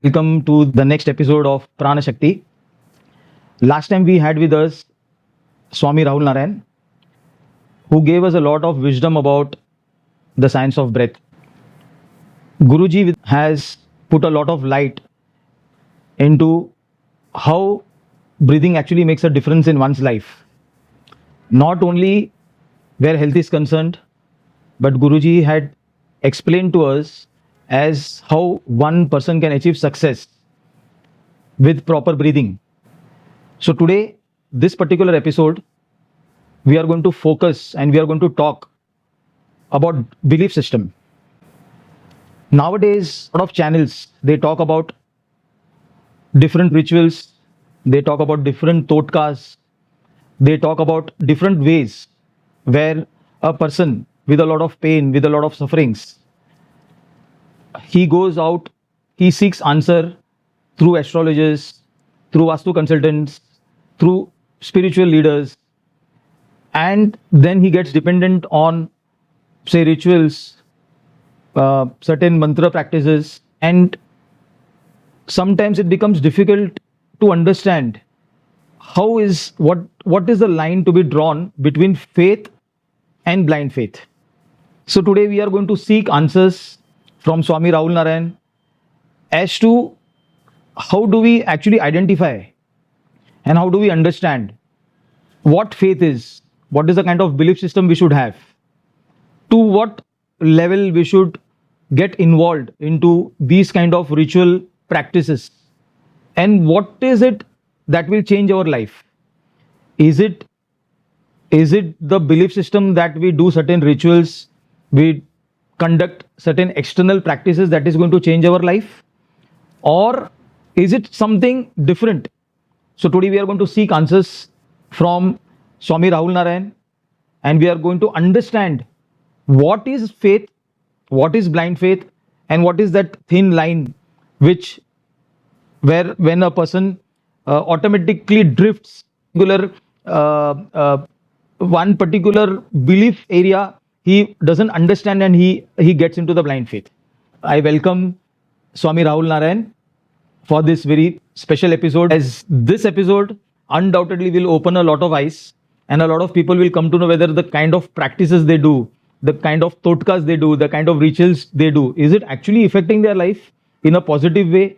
Welcome to the next episode of Prana Shakti. Last time we had with us Swami Rahul Narayan, who gave us a lot of wisdom about the science of breath. Guruji has put a lot of light into how breathing actually makes a difference in one's life. Not only where health is concerned, but Guruji had explained to us as how one person can achieve success with proper breathing. So today, this particular episode, we are going to focus and we are going to talk about belief system. Nowadays, a lot of channels, they talk about different rituals, they talk about different totkas, they talk about different ways where a person with a lot of pain, with a lot of sufferings, he goes out, he seeks answer through astrologers, through Vastu consultants, through spiritual leaders, and then he gets dependent on, say, rituals, certain mantra practices, and sometimes it becomes difficult to understand what is the line to be drawn between faith and blind faith. So today we are going to seek answers from Swami Rahul Narayan as to how do we actually identify and how do we understand what faith is, what is the kind of belief system we should have, to what level we should get involved into these kind of ritual practices, and what is it that will change our life. Is it the belief system that we do certain rituals, we conduct certain external practices that is going to change our life, or is it something different? So today we are going to seek answers from Swami Rahul Narayan, and we are going to understand what is faith, what is blind faith, and what is that thin line where when a person automatically drifts one particular belief area, he doesn't understand and he gets into the blind faith. I welcome Swami Rahul Narayan for this very special episode, as this episode undoubtedly will open a lot of eyes and a lot of people will come to know whether the kind of practices they do, the kind of totkas they do, the kind of rituals they do, is it actually affecting their life in a positive way,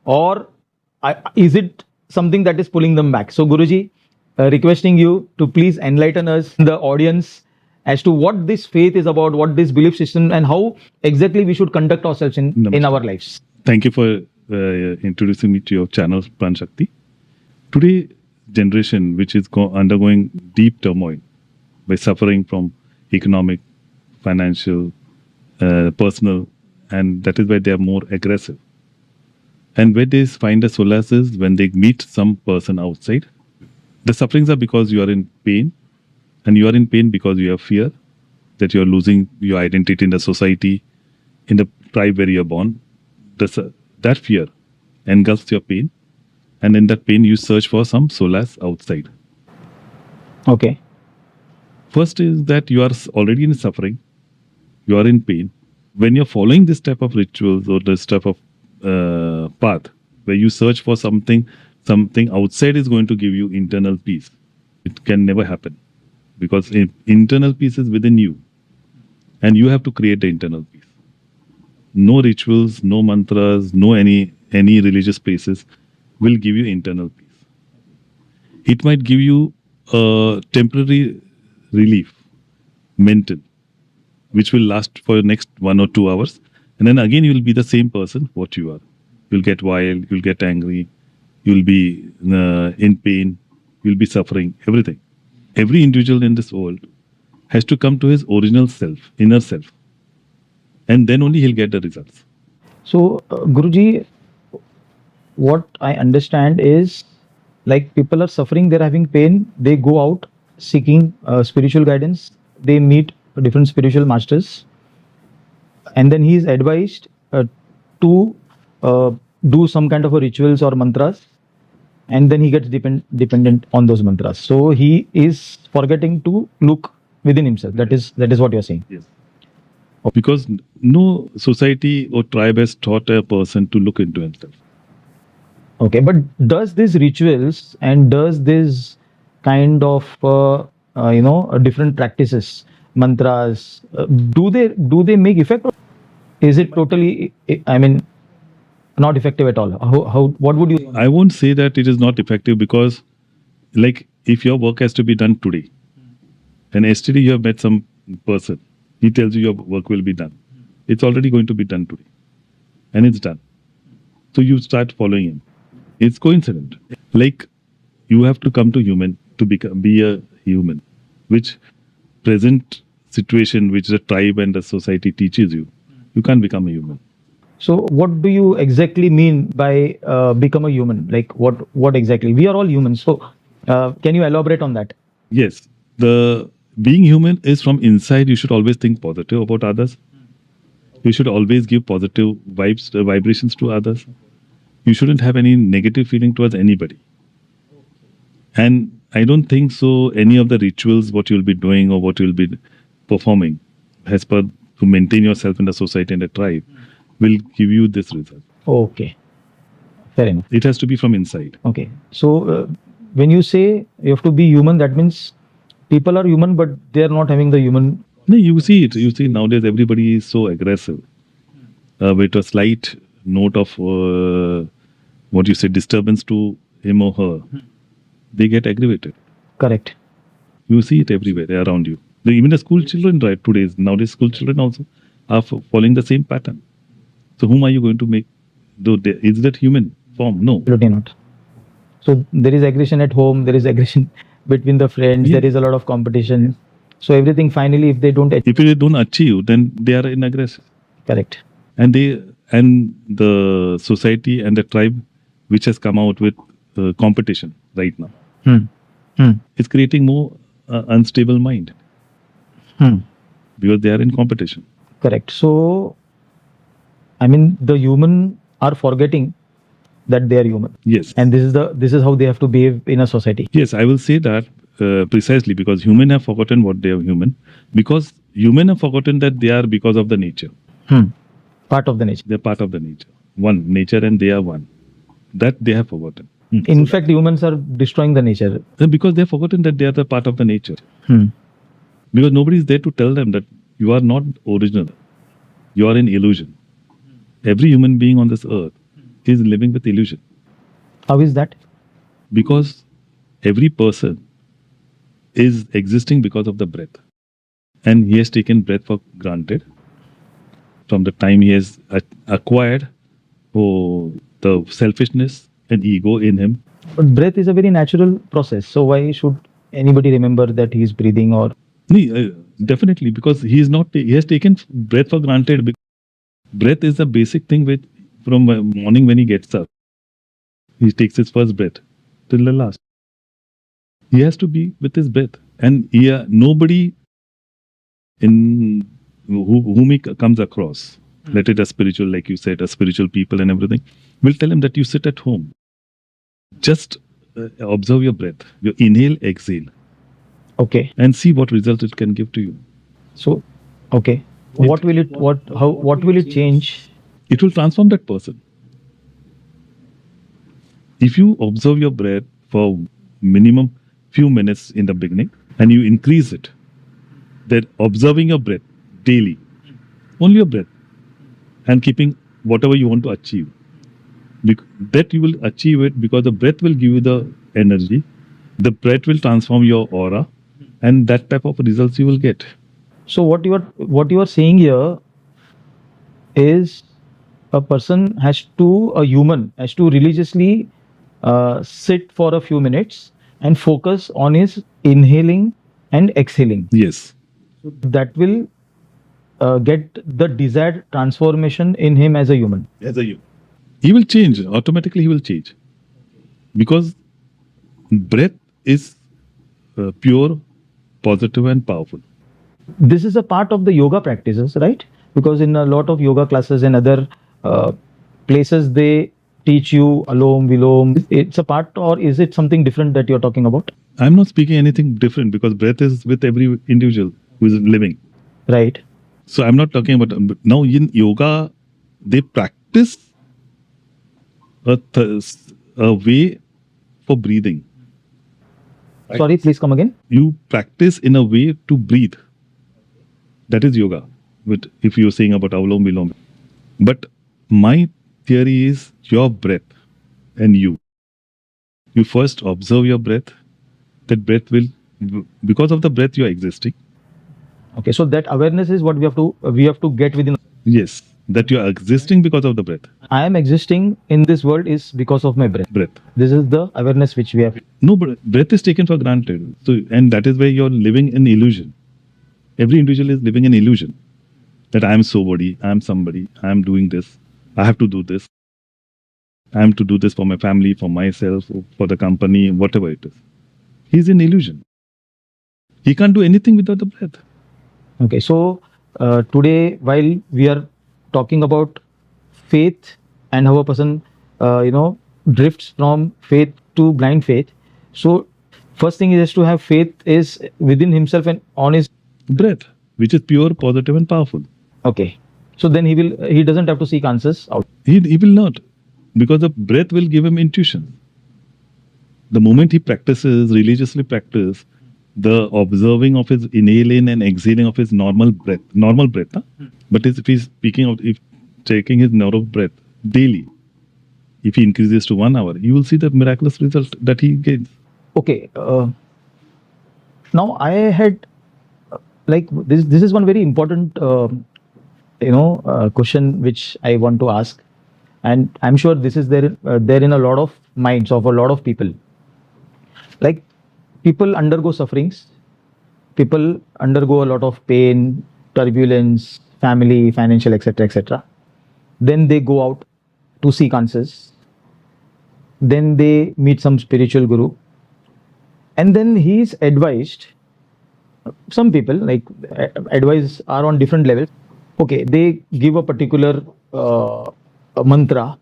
or is it something that is pulling them back? So Guruji, requesting you to please enlighten us, the audience, as to what this faith is about, what this belief system, and how exactly we should conduct ourselves in our lives. Thank you for introducing me to your channel, Prana Shakti. Today, generation which is undergoing deep turmoil by suffering from economic, financial, personal, and that is why they are more aggressive. And where they find a solace is when they meet some person outside. The sufferings are because you are in pain, and you are in pain because you have fear that you are losing your identity in the society, in the tribe where you are born. That fear engulfs your pain, and in that pain you search for some solace outside. Okay. First is that you are already in suffering, you are in pain. When you're following this type of rituals or this type of path where you search for something outside is going to give you internal peace, it can never happen, because internal peace is within you and you have to create the internal peace. No rituals, no mantras, no any religious places will give you internal peace. It might give you a temporary relief, mental, which will last for the next 1 or 2 hours, and then again you will be the same person what you are. You'll get wild, you'll get angry, you'll be in pain, you'll be suffering, everything. Every individual in this world has to come to his original self, inner self, and then only he'll get the results. So Guruji, what I understand is, like, people are suffering, they're having pain, they go out seeking spiritual guidance, they meet different spiritual masters, and then he is advised to do some kind of a rituals or mantras, and then he gets dependent on those mantras. So he is forgetting to look within himself. That is what you're saying. Yes. Because no society or tribe has taught a person to look into himself. Okay, but does these rituals and does this kind of different practices, mantras, do they make effect? Or is it totally? I mean, not effective at all. How what would you? I won't say that it is not effective because, like, if your work has to be done today, and yesterday you have met some person, he tells you your work will be done. It's already going to be done today, and it's done. So you start following him. It's coincident. Like, you have to come to human to be a human, which present situation which the tribe and the society teaches you. You can't become a human. So what do you exactly mean by become a human? Like what exactly? We are all humans. So can you elaborate on that? Yes, the being human is from inside. You should always think positive about others. You should always give positive vibes, vibrations to others. You shouldn't have any negative feeling towards anybody. And I don't think so. Any of the rituals, what you'll be doing or what you'll be performing, as per to maintain yourself in the society and the tribe, will give you this result. Okay, fair enough. It has to be from inside. Okay, so when you say you have to be human, that means people are human, but they are not having the human. No, you see it. You see nowadays everybody is so aggressive. With a slight note of what you say disturbance to him or her, they get aggravated. Correct. You see it everywhere around you. Even the school children, right? Nowadays, school children also are following the same pattern. So, whom are you going to make? Is that human form? No. Absolutely not. So there is aggression at home. There is aggression between the friends. Yeah. There is a lot of competition. So everything finally, if they don't, If they don't achieve, then they are in aggression. correct. And the society and the tribe, which has come out with competition right now, Hmm. Hmm. is creating more unstable mind Hmm. because they are in competition. Correct. So, I mean, the human are forgetting that they are human, Yes. and this is how they have to behave in a society. Yes, I will say that precisely because human have forgotten what they are human, because human have forgotten that they are because of the nature. Hmm. Part of the nature. They're part of the nature. One nature and they are one. That they have forgotten. In fact, humans are destroying the nature. Because they have forgotten that they are the part of the nature. Hmm. Because nobody is there to tell them that you are not original. You are in illusion. Every human being on this earth is living with illusion. How is that? Because every person is existing because of the breath. And he has taken breath for granted from the time he has acquired the selfishness and ego in him. But breath is a very natural process. So why should anybody remember that he is breathing or? Definitely, because he has taken breath for granted. Breath is the basic thing which from morning when he gets up, he takes his first breath till the last. He has to be with his breath, and nobody in whom he comes across, let it a spiritual, like you said, a spiritual people and everything, will tell him that you sit at home. Just observe your breath, your inhale, exhale, Okay. and see what result it can give to you. So, okay. What will it change? It will transform that person. If you observe your breath for minimum few minutes in the beginning and you increase it, then observing your breath daily, only your breath, and keeping whatever you want to achieve, that you will achieve it because the breath will give you the energy, the breath will transform your aura, and that type of results you will get. So what you are saying here is a human has to religiously sit for a few minutes and focus on his inhaling and exhaling. Yes. That will get the desired transformation in him as a human. As a you. He will change. Automatically he will change. Because breath is pure, positive and powerful. This is a part of the yoga practices, right? Because in a lot of yoga classes and other places, they teach you alom, vilom. It's a part, or is it something different that you're talking about? I'm not speaking anything different because breath is with every individual who is living. Right. So I'm not talking about now in yoga, they practice a way for breathing. Sorry, please come again. You practice in a way to breathe. That is yoga. But if you're saying about Aulom Vilom. But my theory is your breath and you. You first observe your breath. That breath will, because of the breath, you are existing. Okay, so that awareness is what we have to get within. Yes, that you are existing because of the breath. I am existing in this world is because of my breath. Breath. This is the awareness which we have. No, but breath is taken for granted. So, and that is where you're living in illusion. Every individual is living in illusion. That I am somebody, I am somebody, I am doing this, I have to do this. I am to do this for my family, for myself, for the company, whatever it is. He's in illusion. He can't do anything without the breath. Okay, so today while we are talking about faith and how a person, drifts from faith to blind faith. So first thing is to have faith is within himself and on his Breath, which is pure, positive, and powerful. Okay, so then he doesn't have to seek answers out. He will not, because the breath will give him intuition. The moment he practices, religiously practice, the observing of his inhaling and exhaling of his normal breath, huh? But if he's if taking his normal breath daily, if he increases to 1 hour, you will see the miraculous result that he gains. Okay, now I had this is one very important question which I want to ask, and I'm sure this is there in a lot of minds of a lot of people. Like, people undergo sufferings, people undergo a lot of pain, turbulence, family, financial, etc., etc. Then they go out to seek answers. Then they meet some spiritual guru, and then he is advised. Some people advice are on different levels. Okay, they give a particular a mantra,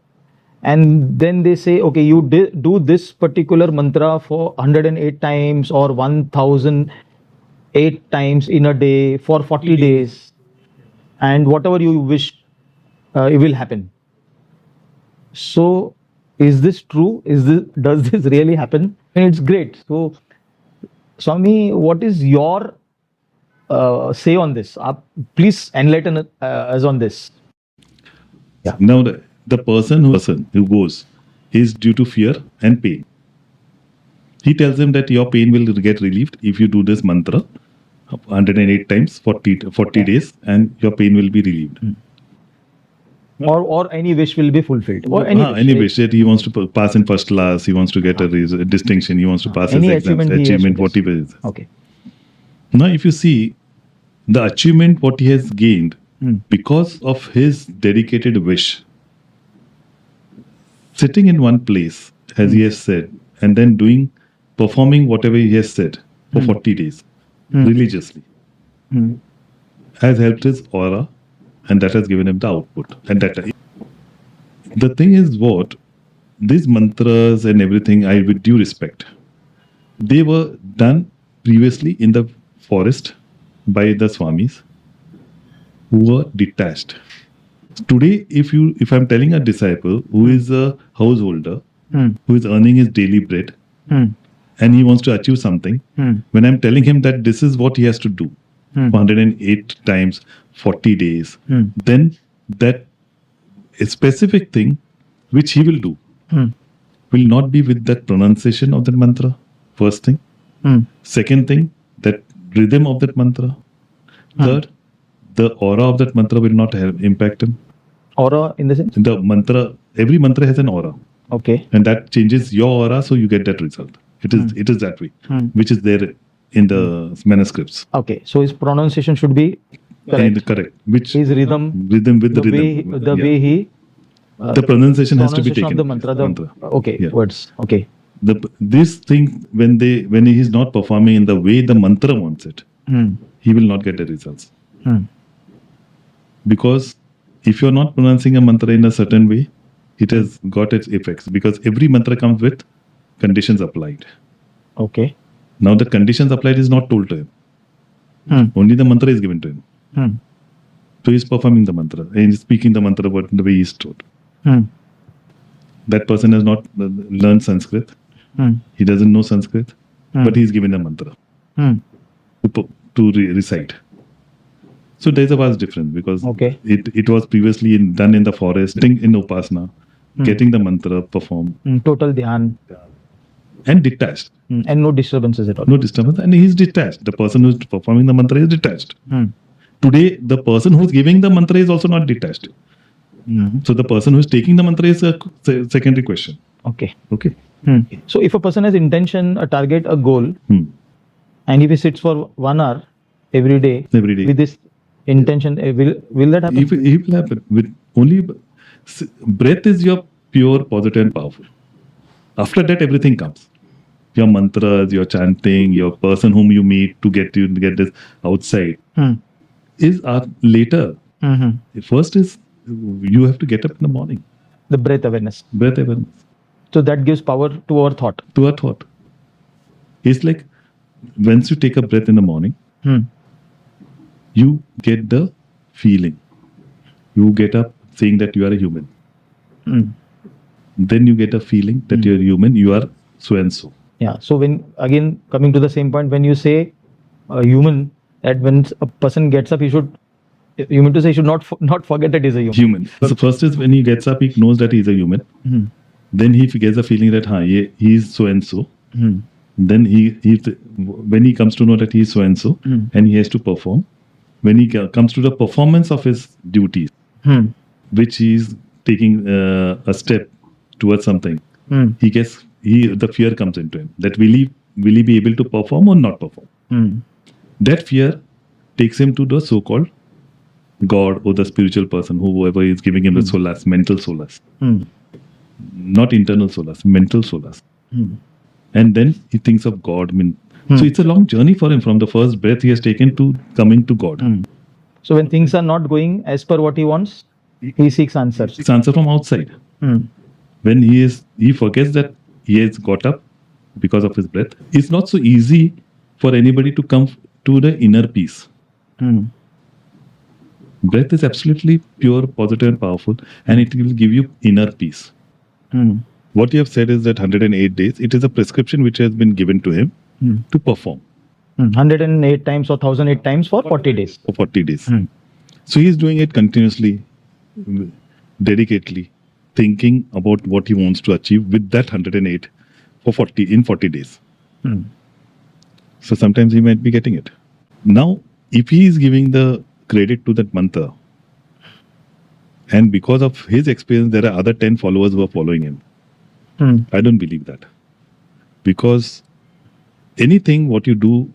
and then they say, okay, you do this particular mantra for 108 times or 1008 times in a day for 40 days, and whatever you wish, it will happen. So, is this true? Does this really happen? And it's great. So, Swami, what is your say on this? Please enlighten us on this. Yeah. Now, the person who goes is due to fear and pain. He tells him that your pain will get relieved if you do this mantra 108 times, 40 days, and your pain will be relieved. Or any wish will be fulfilled. Or any wish that he wants to pass in first class, he wants to get a distinction, he wants to pass his exams, achievement, whatever it is. Okay. Now, if you see the achievement, what he has gained because of his dedicated wish, sitting in one place, as he has said, and then performing whatever he has said for 40 days religiously, has helped his aura, and that has given him the output. And the thing is, what these mantras and everything, with due respect, they were done previously in the forest by the swamis who were detached. Today, if I'm telling a disciple who is a householder, who is earning his daily bread, and he wants to achieve something, when I'm telling him that this is what he has to do, 108 times, 40 days, then that a specific thing which he will do will not be with that pronunciation of that mantra, first thing. Second thing, that rhythm of that mantra. Third, the aura of that mantra will not impact him. Aura in the sense? The mantra, every mantra has an aura. Okay. And that changes your aura, so you get that result. It is that way, which is there in the manuscripts. Okay, so his pronunciation should be correct. Which his rhythm with the rhythm. Way he the pronunciation has to be taken. Of the mantra. Okay, words. Okay. This thing, when he is not performing in the way the mantra wants it, he will not get the results. Because if you're not pronouncing a mantra in a certain way, it has got its effects. Because every mantra comes with conditions applied. Okay. Now the conditions applied is not told to him. Only the mantra is given to him. So he's performing the mantra and he's speaking the mantra the way he's told. that person has not learned Sanskrit. He doesn't know Sanskrit, but he's given a mantra to recite. So there's a vast difference because it was previously done in the forest, in Upasana, getting the mantra performed. Total dhyan. And detached. And no disturbances at all. No disturbance. And he's detached. The person who's performing the mantra is detached. Today, the person who's giving the mantra is also not detached. So the person who's taking the mantra is a secondary question. Okay. So if a person has intention, a target, a goal, and if he sits for 1 hour every day with this intention, will that happen? It will happen. With only breath is your pure, positive, and powerful. After that, everything comes. Your mantras, your chanting, your person whom you meet to get this outside is later. First is you have to get up in the morning. The breath awareness. So that gives power to our thought. It's like once you take a breath in the morning, you get the feeling. You get up saying that you are a human. Then you get a feeling that you're human, you are so and so. Yeah. So when, again, coming to the same point, when you say human, that when a person gets up, you mean to say he should not forget that he's a human. So first is when he gets up, he knows that he's a human. Then he gets a feeling that he is so and so. Then when he comes to know that he is so and so, and he has to perform, when he comes to the performance of his duties, which he is taking a step towards something, the fear comes into him that will he be able to perform or not perform. That fear takes him to the so-called God or the spiritual person, whoever is giving him the solace, mental solace, not internal solace, mental solace. And then he thinks of God. So it's a long journey for him from the first breath he has taken to coming to God. So when things are not going as per what he wants, he seeks answers. Seeks answer from outside. When he forgets that he has got up because of his breath. It's not so easy for anybody to come to the inner peace. Breath is absolutely pure, positive, and powerful, and it will give you inner peace. What you have said is that 108 days, it is a prescription which has been given to him to perform. 108 times or 1008 times for 40 days. For 40 days. So he is doing it continuously, dedicatedly, thinking about what he wants to achieve with that 108 in 40 days. So sometimes he might be getting it. Now, if he is giving the credit to that mantra, and because of his experience, there are other 10 followers who are following him. I don't believe that. Because anything what you do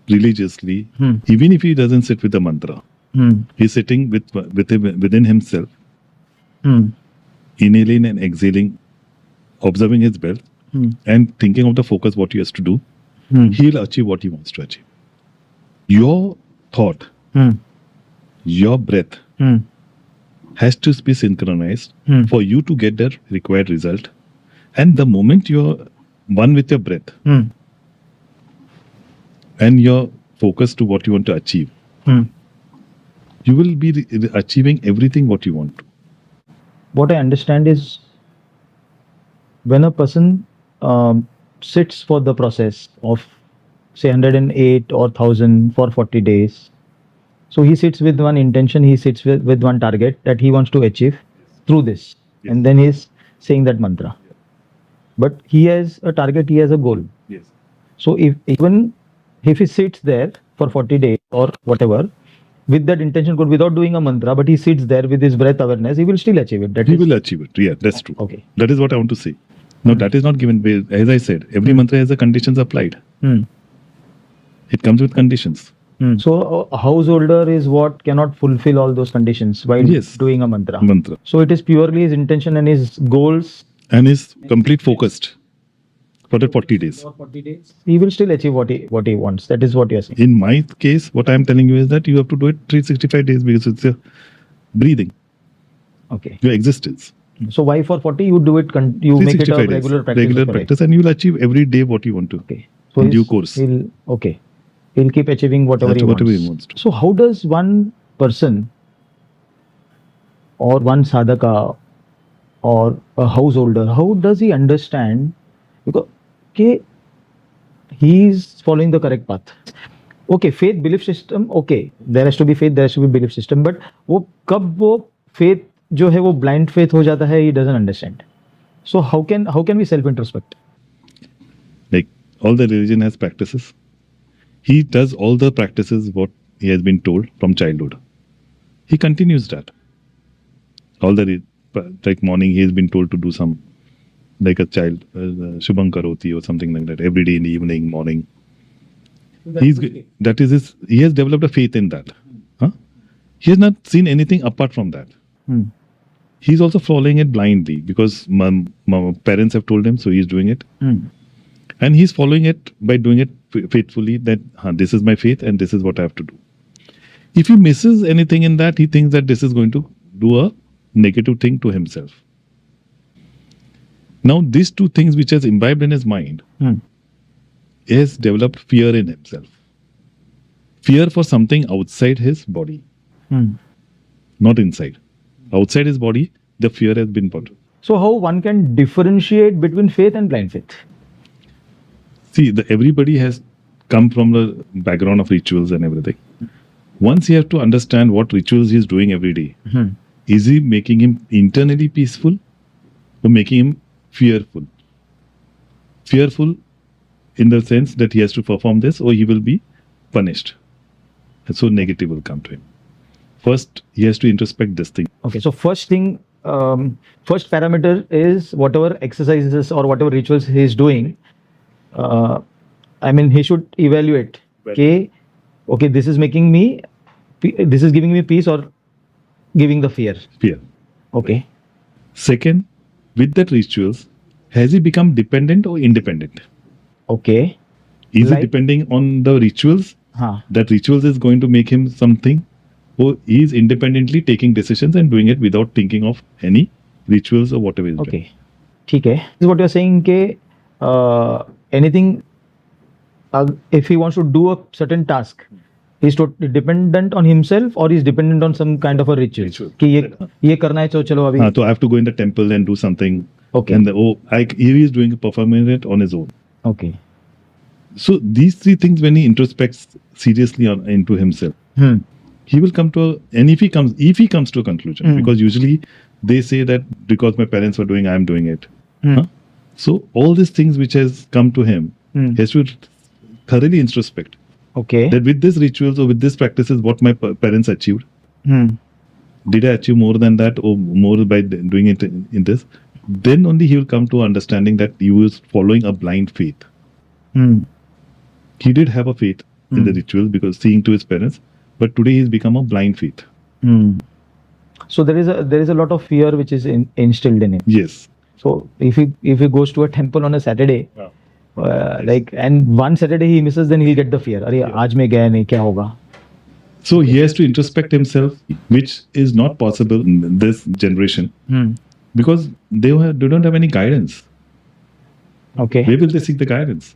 religiously, even if he doesn't sit with the mantra, he's sitting within himself, inhaling and exhaling, observing his breath, and thinking of the focus what he has to do, he'll achieve what he wants to achieve. Your thought, your breath has to be synchronized for you to get the required result. And the moment you're one with your breath and you're focused to what you want to achieve, you will be achieving everything what you want to. What I understand is when a person sits for the process of say 108 or 1000 for 40 days, so he sits with one intention, he sits with one target that he wants to achieve through this. And then he's saying that mantra. But he has a target, he has a goal. So even if he sits there for 40 days or whatever, with that intention, good, without doing a mantra, but he sits there with his breath awareness, he will still achieve it. He will achieve it. Yeah, that's true. Okay. That is what I want to say. No, that is not given. As I said, every mantra has the conditions applied. It comes with conditions. So a householder is what cannot fulfill all those conditions while doing a mantra. So it is purely his intention and his goals. And is complete focused for the 40 days. For 40 days, he will still achieve what he wants. That is what you are saying. In my case, what I am telling you is that you have to do it 365 days because it's your breathing. Okay. Your existence. So why for 40 you do it? You make it a regular practice. Regular practice, and you will achieve every day what you want to. Okay. So in due course. He'll keep achieving whatever he wants. So how does one person or one sadhaka or a householder, how does he understand because okay, he's following the correct path? Okay, faith belief system, okay, there has to be faith, there has to be belief system, but वो कब वो faith जो है वो blind faith हो जाता है, he doesn't understand. So how can we self introspect? Like all the religion has practices. He does all the practices what he has been told from childhood. He continues that. All the like morning he has been told to do some like a child Shubham Karoti or something like that every day in the evening, morning. That is his. He has developed a faith in that. Huh? He has not seen anything apart from that. He's also following it blindly because my parents have told him, so he's doing it. And he's following it by doing it faithfully that this is my faith and this is what I have to do. If he misses anything in that, he thinks that this is going to do a negative thing to himself. Now, these two things which has imbibed in his mind, he has developed fear in himself. Fear for something outside his body, not inside. Outside his body, the fear has been put. So how one can differentiate between faith and blind faith? See, everybody has come from the background of rituals and everything. Once he has to understand what rituals he is doing every day, is he making him internally peaceful or making him fearful? Fearful in the sense that he has to perform this or he will be punished. And so negative will come to him. First, he has to introspect this thing. Okay, so first thing, first parameter is whatever exercises or whatever rituals he is doing. I mean, he should evaluate. Okay, this is making me, this is giving me peace or giving the fear. Fear. Okay. Second, with that rituals, has he become dependent or independent? Okay. Is he depending on the rituals? That rituals is going to make him something, or he is independently taking decisions and doing it without thinking of any rituals or whatever is okay. ठीक है. This is what you are saying कि anything, if he wants to do a certain task, he's totally dependent on himself or he's dependent on some kind of a ritual. कि ये करना है तो चलो अभी. So I have to go in the temple and do something. Okay. And he is doing performing it on his own. Okay. So these three things, when he introspects seriously into himself, he will come to and if he comes to a conclusion, because usually they say that because my parents were doing, I am doing it. So all these things which has come to him, he has to thoroughly introspect. Okay. That with these rituals or with these practices, what my parents achieved. Did I achieve more than that or more by doing it in this? Then only he will come to understanding that he was following a blind faith. He did have a faith in the rituals because seeing to his parents, but today he's become a blind faith. So there is a lot of fear which is instilled in him. Yes. So if he goes to a temple on a Saturday, and one Saturday he misses, then he'll get the fear. अरे आज मैं गया नहीं, क्या होगा? So he has to introspect himself, which is not possible in this generation because they don't have any guidance. Okay. Where will they seek the guidance?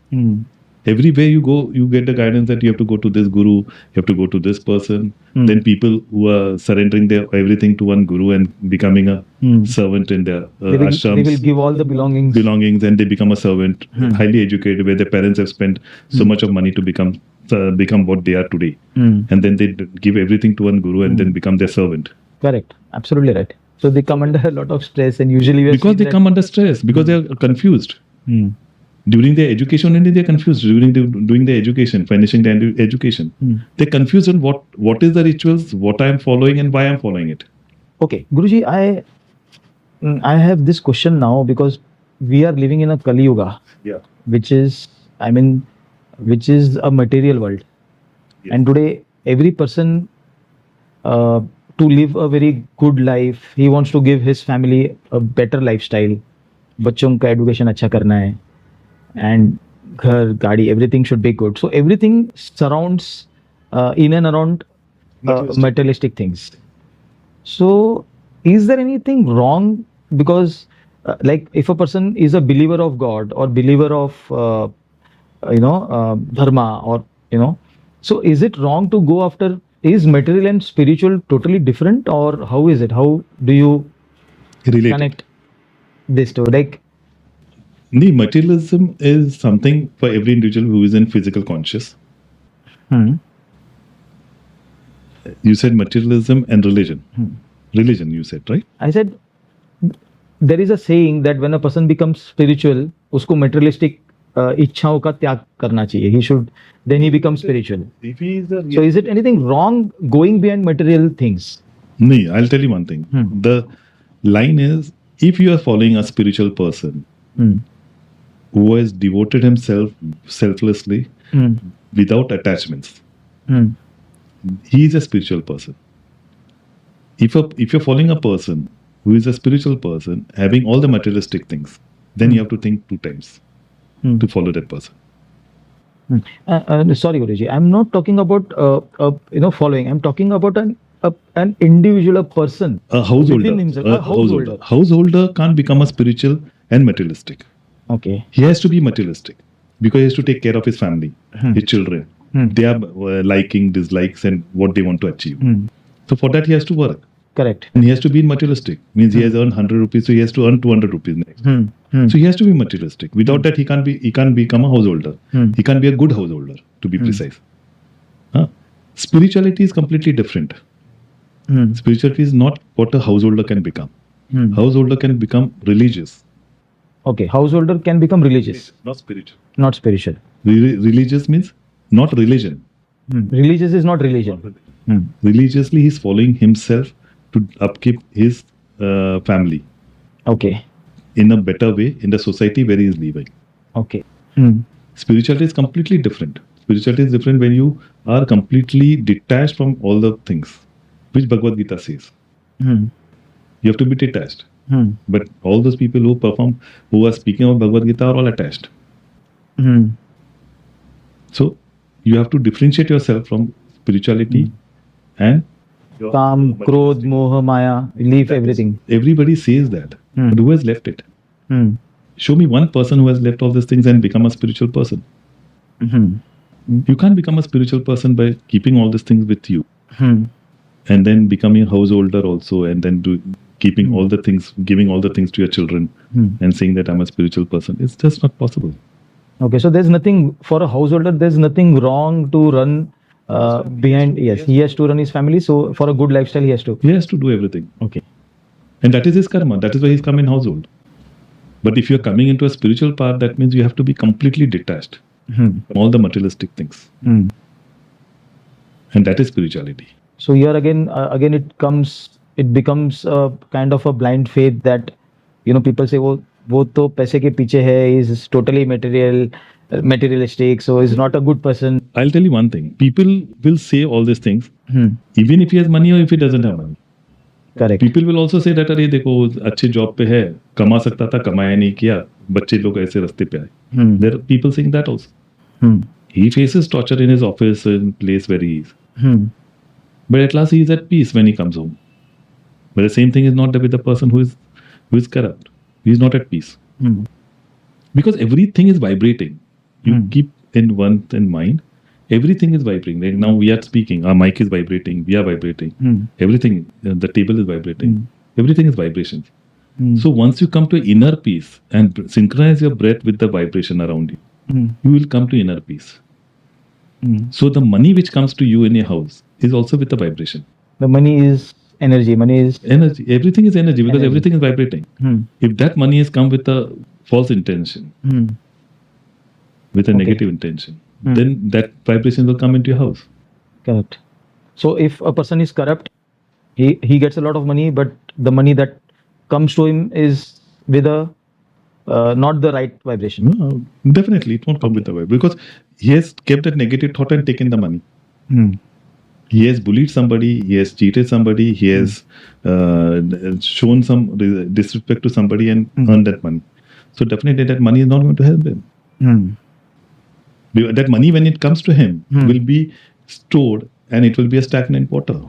Everywhere you go, you get the guidance that you have to go to this guru, you have to go to this person. Then people who are surrendering their everything to one guru and becoming a servant in their ashrams. They will give all the belongings and they become a servant, highly educated, where their parents have spent so much of money to become what they are today. And then they give everything to one guru and then become their servant. Correct. Absolutely right. So they come under a lot of stress and usually because they come under stress because they are confused. During their education only they are confused. Doing their education, finishing their education, they're confused on what is the rituals, what I am following and why I am following it. Okay, Guruji, I have this question now because we are living in a Kali Yuga, which is a material world, and today every person to live a very good life, he wants to give his family a better lifestyle. बच्चों का education अच्छा करना है. And घर, गाड़ी, everything should be good. So everything surrounds in and around materialistic things. So is there anything wrong? Because like if a person is a believer of God or believer of dharma or so is it wrong to go after? Is material and spiritual totally different or how is it? How do you relate connect? this too. Like, The materialism is something for every individual who is in physical conscious. hmm, You said materialism and religion. Religion, you said, right? I said there is a saying that when a person becomes spiritual, उसको materialistic इच्छाओं का त्याग करना चाहिए. He should, then he becomes spiritual. If he is a So is it anything wrong going behind material things? No, I'll tell you one thing. The line is, if you are following a spiritual person Hmm. who has devoted himself selflessly Hmm. without attachments, Hmm. he is a spiritual person. If you're following a person who is a spiritual person having all the materialistic things, then you have to think 2 times Hmm. to follow that person. Sorry, Guruji, I'm not talking about following. I'm talking about an individual, a person. A householder, Within himself, a householder. Householder can't become a spiritual and materialistic. Okay. He has to be materialistic because he has to take care of his family, his children. They are liking, dislikes, and what they want to achieve. So for that, he has to work. Correct. And he has to be materialistic. Means he has earned 100 rupees, so he has to earn 200 rupees next. So he has to be materialistic. Without that, he can't become a householder. He can't be a good householder, to be precise. Spirituality is completely different. Spirituality is not what a householder can become. Householder can become religious. Okay. Householder can become religious, Not spiritual. not spiritual. Religious means not religion. Religious is not religion. Religiously, he's following himself to upkeep his family Okay. in a better way in the society where he is living. Okay. Spirituality is completely different. Spirituality is different when you are completely detached from all the things, which Bhagavad Gita says. You have to be detached. But all those people who are speaking of Bhagavad Gita are all attached. So you have to differentiate yourself from spirituality and Kam, Krodh, Moha, Maya, leave everything. everybody says that. But who has left it? Show me one person who has left all these things and become a spiritual person. You can't become a spiritual person by keeping all these things with you and then becoming a householder also, and then keeping all the things, giving all the things to your children and saying that I'm a spiritual person. It's just not possible. Okay, so there's nothing for a householder. There's nothing wrong to run behind. Yes, he has to run his family. So for a good lifestyle, he has to. He has to do everything. Okay. And that is his karma. That is why he's come in household. But if you're coming into a spiritual path, that means you have to be completely detached from all the materialistic things. And that is spirituality. So here again it becomes a kind of a blind faith that people say, वो तो पैसे के पीछे है, is totally materialistic, so is not a good person. I'll tell you one thing. People will say all these things, even if he has money or if he doesn't have money. Correct. People will also say that, अरे देखो अच्छे job पे है, कमा सकता था, कमाया नहीं किया, बच्चे लोग ऐसे रास्ते पे आए. There are people saying that also. He faces torture in his office and place where he is. But at last he is at peace when he comes home. But the same thing is not with the person who is corrupt. He is not at peace. Because everything is vibrating. You keep in mind, everything is vibrating. Like now we are speaking, our mic is vibrating, we are vibrating. Everything, the table is vibrating. Everything is vibrations. So once you come to inner peace and synchronize your breath with the vibration around you, you will come to inner peace. So the money which comes to you in your house is also with the vibration. The money is energy. Money is energy. Everything is energy because energy. everything is vibrating. If that money has come with a false intention, with a negative intention, then that vibration will come into your house. Correct. So if a person is corrupt, he gets a lot of money, but the money that comes to him is with a not the right vibration. No, definitely, it won't come with the vibe because he has kept that negative thought and taken the money. He has bullied somebody, he has cheated somebody, he has shown some disrespect to somebody and earned that money. So definitely that money is not going to help him. That money, when it comes to him, will be stored and it will be a stagnant water.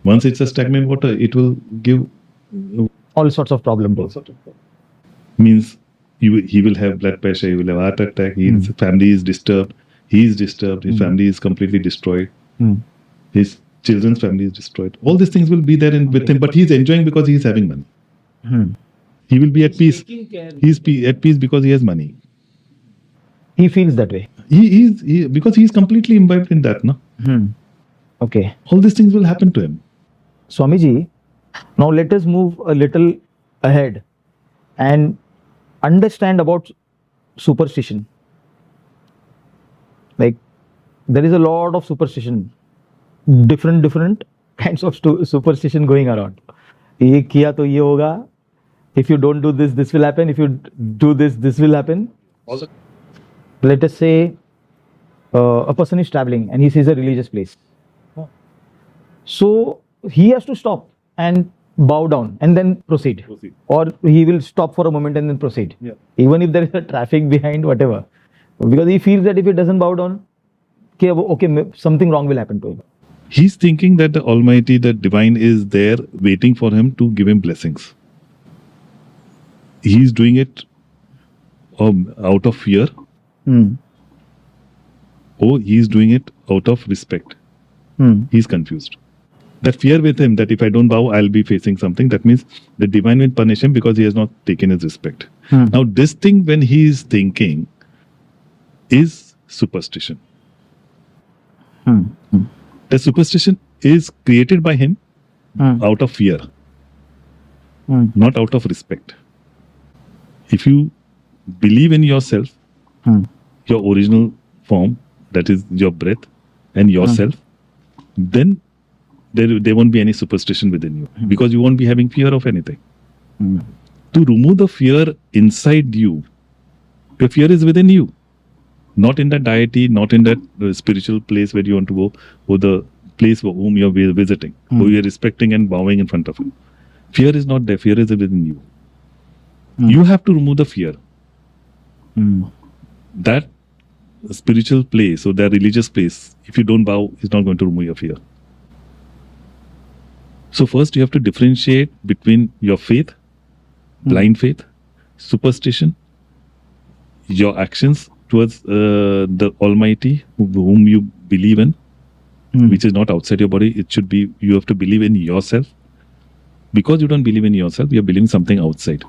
Once it's a stagnant water, it will give all sorts of problems. Means he will have blood pressure, he will have heart attack, his family is disturbed, he is disturbed, his family is completely destroyed, his children's family is destroyed. All these things will be there with him, but he is enjoying because he is having money. He will be at peace. He's at peace because he has money. He feels that way. Because he's completely imbibed in that. No? Okay. All these things will happen to him. Swamiji, now let us move a little ahead and understand about superstition. Like, there is a lot of superstition, different kinds of superstition going around. ये किया तो ये होगा. If you don't do this, this will happen. If you do this, this will happen. Also, Let us say a person is traveling and he sees a religious place. So he has to stop and bow down and then proceed. Or he will stop for a moment and then proceed. Yeah. Even if there is a traffic behind, whatever. Because he feels that if he doesn't bow down, okay, something wrong will happen to him. he's thinking that the Almighty, the Divine, is there waiting for him to give him blessings. He's doing it out of fear, or he's doing it out of respect. He's confused. That fear with him, that if I don't bow, I'll be facing something. That means the Divine will punish him because he has not taken his respect. Now, this thing, when he is thinking, is superstition. The superstition is created by him out of fear, not out of respect. If you believe in yourself, your original form, that is your breath, and yourself, then there won't be any superstition within you, because you won't be having fear of anything. To remove the fear inside you, the fear is within you, not in that deity, not in that spiritual place where you want to go, or the place whom you are visiting, who you are respecting and bowing in front of him. Fear is not there, fear is within you. You have to remove the fear. That spiritual place or that religious place, if you don't bow, is not going to remove your fear. So first you have to differentiate between your faith, blind faith, superstition, your actions towards the Almighty whom you believe in, which is not outside your body. It should be, you have to believe in yourself. Because you don't believe in yourself, you are believing something outside.